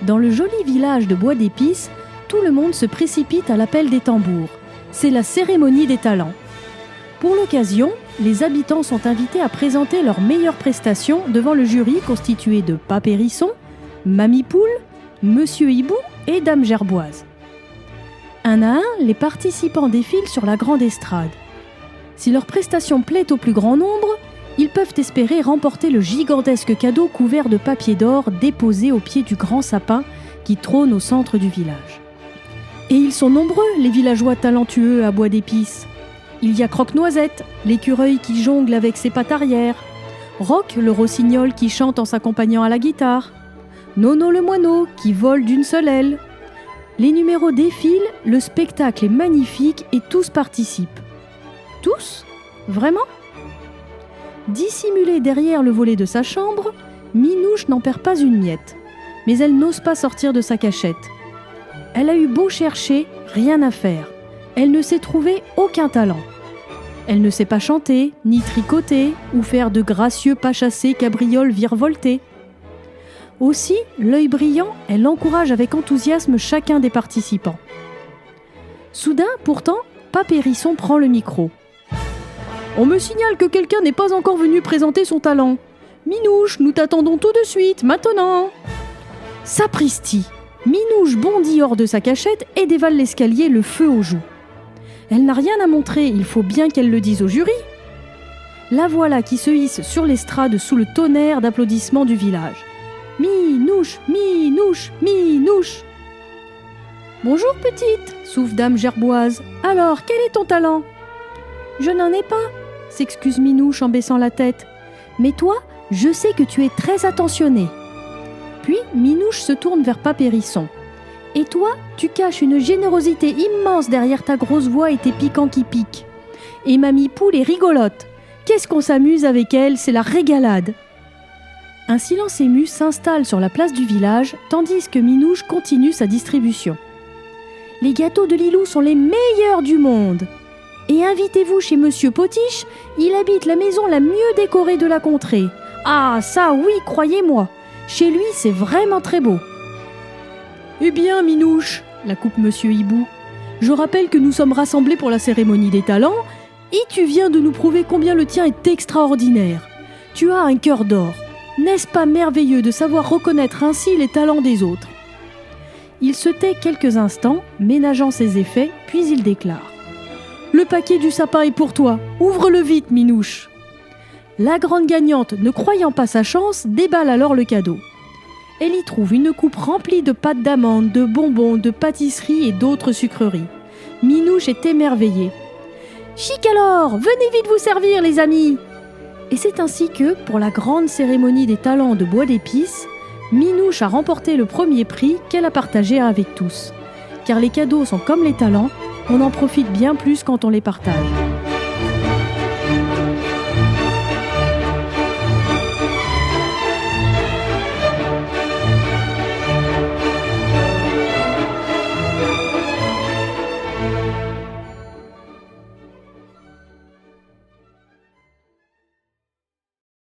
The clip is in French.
Dans le joli village de Bois d'Épices, tout le monde se précipite à l'appel des tambours. C'est la cérémonie des talents. Pour l'occasion, les habitants sont invités à présenter leurs meilleures prestations devant le jury constitué de Pape Hérisson, Mamie Poule, Monsieur Hibou et Dame Gerboise. Un à un, les participants défilent sur la grande estrade. Si leur prestation plaît au plus grand nombre, ils peuvent espérer remporter le gigantesque cadeau couvert de papier d'or déposé au pied du grand sapin qui trône au centre du village. Et ils sont nombreux, les villageois talentueux à Bois d'Épices. Il y a Croque-Noisette, l'écureuil qui jongle avec ses pattes arrière, Roc, le rossignol qui chante en s'accompagnant à la guitare, Nono le moineau qui vole d'une seule aile. Les numéros défilent, le spectacle est magnifique et tous participent. Tous ? Vraiment ? Dissimulée derrière le volet de sa chambre, Minouche n'en perd pas une miette, mais elle n'ose pas sortir de sa cachette. Elle a eu beau chercher, rien à faire. Elle ne sait trouver aucun talent. Elle ne sait pas chanter, ni tricoter, ou faire de gracieux pas chassés cabrioles virevoltés. Aussi, l'œil brillant, elle encourage avec enthousiasme chacun des participants. Soudain, pourtant, Pape Hérisson prend le micro. On me signale que quelqu'un n'est pas encore venu présenter son talent. Minouche, nous t'attendons tout de suite, maintenant. Sapristi! Minouche bondit hors de sa cachette et dévale l'escalier, le feu aux joues. Elle n'a rien à montrer, il faut bien qu'elle le dise au jury. La voilà qui se hisse sur l'estrade sous le tonnerre d'applaudissements du village. Minouche, Minouche, Minouche. Bonjour petite, souffle Dame Gerboise. Alors, quel est ton talent? Je n'en ai pas, s'excuse Minouche en baissant la tête. Mais toi, je sais que tu es très attentionnée. Puis Minouche se tourne vers Pape Hérisson. Et toi, tu caches une générosité immense derrière ta grosse voix et tes piquants qui piquent. Et Mamie Poule est rigolote. Qu'est-ce qu'on s'amuse avec elle, c'est la régalade. Un silence ému s'installe sur la place du village, tandis que Minouche continue sa distribution. Les gâteaux de Lilou sont les meilleurs du monde. Et invitez-vous chez Monsieur Potiche, il habite la maison la mieux décorée de la contrée. Ah, ça oui, croyez-moi. Chez lui, c'est vraiment très beau. Eh bien, Minouche, la coupe Monsieur Hibou, je rappelle que nous sommes rassemblés pour la cérémonie des talents et tu viens de nous prouver combien le tien est extraordinaire. Tu as un cœur d'or. N'est-ce pas merveilleux de savoir reconnaître ainsi les talents des autres? Il se tait quelques instants, ménageant ses effets, puis il déclare. Le paquet du sapin est pour toi. Ouvre-le vite, Minouche. La grande gagnante, ne croyant pas sa chance, déballe alors le cadeau. Elle y trouve une coupe remplie de pâtes d'amande, de bonbons, de pâtisseries et d'autres sucreries. Minouche est émerveillée. Chic alors, venez vite vous servir, les amis. Et c'est ainsi que, pour la grande cérémonie des talents de Bois d'Épices, Minouche a remporté le premier prix qu'elle a partagé avec tous. Car les cadeaux sont comme les talents, on en profite bien plus quand on les partage.